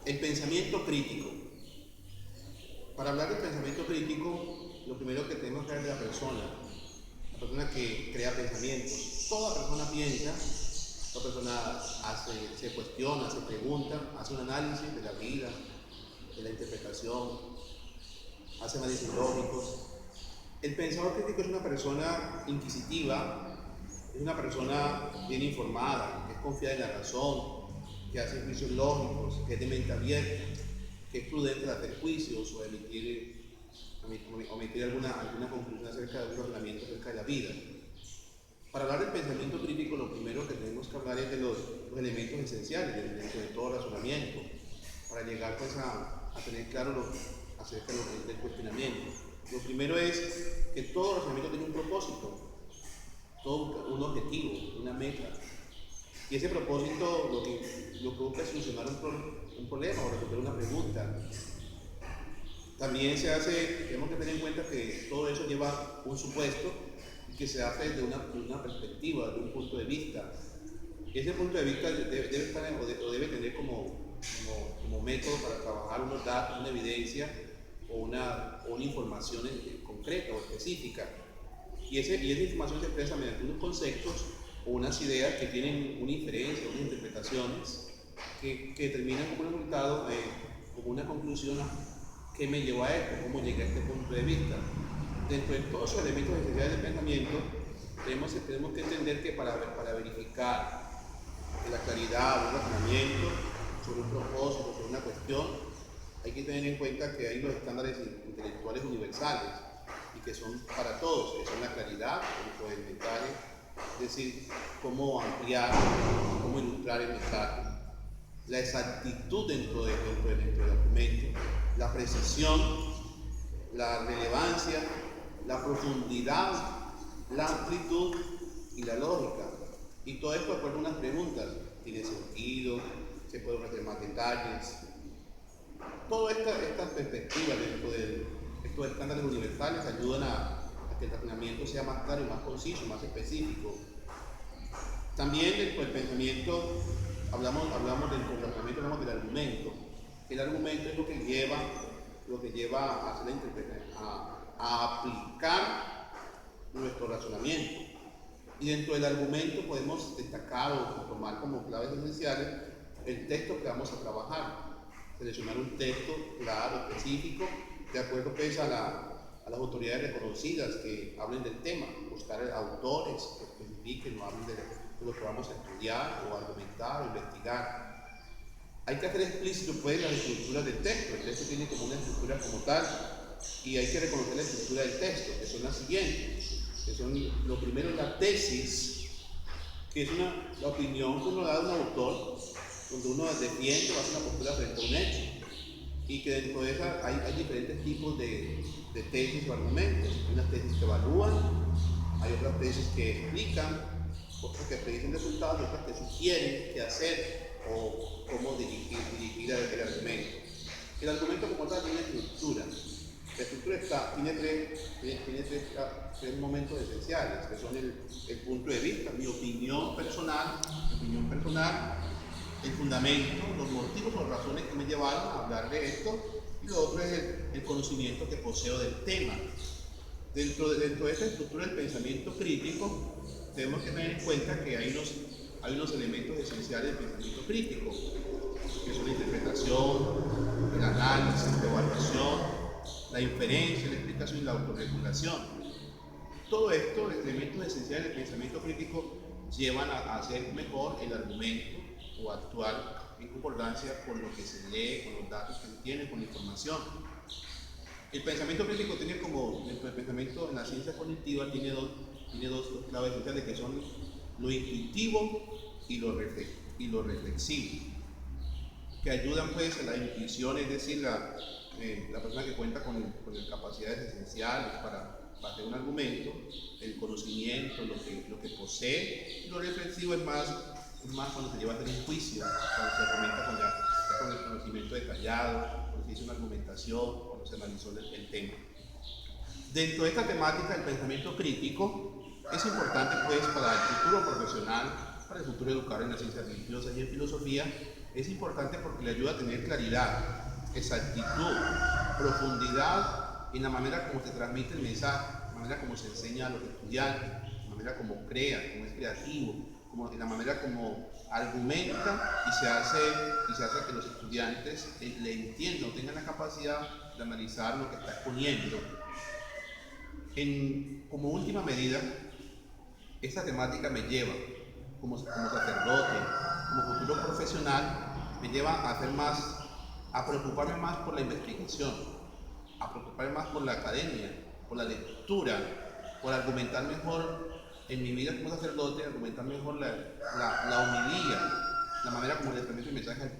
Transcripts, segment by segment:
El pensamiento crítico. Para hablar del pensamiento crítico, lo primero que tenemos que ver de la persona que crea pensamientos. Toda persona piensa, toda persona se cuestiona, se pregunta, hace un análisis de la vida, de la interpretación, hace análisis lógicos. El pensador crítico es una persona inquisitiva, es una persona bien informada, que es confiada en la razón, que hace juicios lógicos, que es de mente abierta, que es prudente al hacer juicios o emitir alguna conclusión acerca de un razonamiento acerca de la vida. Para hablar del pensamiento crítico, lo primero que tenemos que hablar es de los elementos esenciales dentro de todo razonamiento, para llegar pues, a tener claro acerca del cuestionamiento. Lo primero es que todo razonamiento tiene un propósito, todo un objetivo, una meta. Y ese propósito lo que busca es solucionar un problema o resolver una pregunta. También tenemos que tener en cuenta que todo eso lleva un supuesto y que se hace desde una perspectiva, de un punto de vista. Y ese punto de vista debe tener como método para trabajar unos datos, una evidencia o una información concreta o específica. Y esa información se expresa mediante unos conceptos o unas ideas que tienen una inferencia, unas interpretaciones que terminan como un resultado, como una conclusión que me llevó a esto, cómo llegué a este punto de vista. Dentro de todos esos elementos esenciales del pensamiento, tenemos que entender que para verificar la claridad de un razonamiento sobre un propósito, sobre una cuestión, hay que tener en cuenta que hay los estándares intelectuales universales y que son para todos, que son la claridad, el mensaje, es decir, cómo ampliar, cómo ilustrar el mensaje, la exactitud dentro del argumento, la precisión, la relevancia, la profundidad, la amplitud y la lógica. Y todo esto de acuerdo a unas preguntas. ¿Tiene sentido? ¿Se pueden ofrecer más detalles? Todas estas perspectivas dentro de estos estándares universales ayudan a que el razonamiento sea más claro y más conciso, más específico. También dentro del pensamiento hablamos del razonamiento, hablamos del argumento. El argumento es lo que lleva a hacer la interpretación, a aplicar nuestro razonamiento. Y dentro del argumento podemos destacar o tomar como claves esenciales el texto que vamos a trabajar. Seleccionar un texto claro, específico, de acuerdo pues, a las autoridades reconocidas que hablen del tema. Buscar autores que especifiquen o hablen de lo que vamos a estudiar o argumentar o investigar. Hay que hacer explícito pues las estructuras del texto. El texto tiene como una estructura como tal y hay que reconocer la estructura del texto, que son las siguientes, que son, lo primero, la tesis, que es la opinión que uno da de un autor, donde uno defiende o hace una postura frente a un hecho, y que dentro de esa hay diferentes tipos de tesis o argumentos. Hay unas tesis que evalúan, hay otras tesis que explican, otras que predicen resultados, otras que sugieren qué hacer o cómo dirigir el argumento. El argumento como tal tiene estructura. La estructura tiene tres momentos esenciales, que son el punto de vista, mi opinión personal, el fundamento, los motivos o razones que me llevaron a hablar de esto, y lo otro es el conocimiento que poseo del tema. Dentro de esta estructura del pensamiento crítico, tenemos que tener en cuenta que hay unos elementos esenciales del pensamiento crítico, que son la interpretación, el análisis, la evaluación, la inferencia, la explicación y la autorregulación. Todo esto, elementos esenciales del pensamiento crítico, llevan a hacer mejor el argumento o actuar en concordancia con lo que se lee, con los datos que se tienen, con la información. El pensamiento crítico tiene como, dentro del pensamiento en la ciencia cognitiva, tiene dos claves esenciales, que son lo intuitivo y lo reflexivo, que ayudan pues a la intuición, es decir, la persona que cuenta con capacidades esenciales para hacer un argumento, el conocimiento, lo que posee. Y lo reflexivo es más cuando se lleva a hacer un juicio, cuando se argumenta con el conocimiento detallado, cuando se hizo una argumentación, cuando se analizó el tema. Dentro de esta temática del pensamiento crítico, es importante pues para el futuro profesional, para el futuro educador en las ciencias religiosas y en filosofía, Es importante porque le ayuda a tener claridad, exactitud, profundidad en la manera como se transmite el mensaje, la manera como se enseña a los estudiantes, la manera como crea, como es creativo, en la manera como argumenta y se hace que los estudiantes le entiendan, tengan la capacidad de analizar lo que está exponiendo. Como última medida, esta temática me lleva, como sacerdote, como futuro profesional, me lleva a preocuparme más por la investigación, a preocuparme más por la academia, por la lectura, por argumentar mejor en mi vida como sacerdote, argumentar mejor la homilía, la manera como le transmito el mensaje al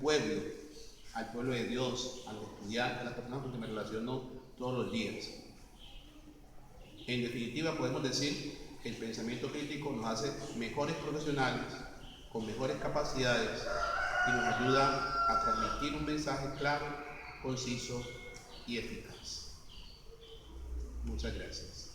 pueblo de Dios, a los estudiantes, a las personas con que me relaciono todos los días. En definitiva, podemos decir que el pensamiento crítico nos hace mejores profesionales, con mejores capacidades y nos ayuda a transmitir un mensaje claro, conciso y eficaz. Muchas gracias.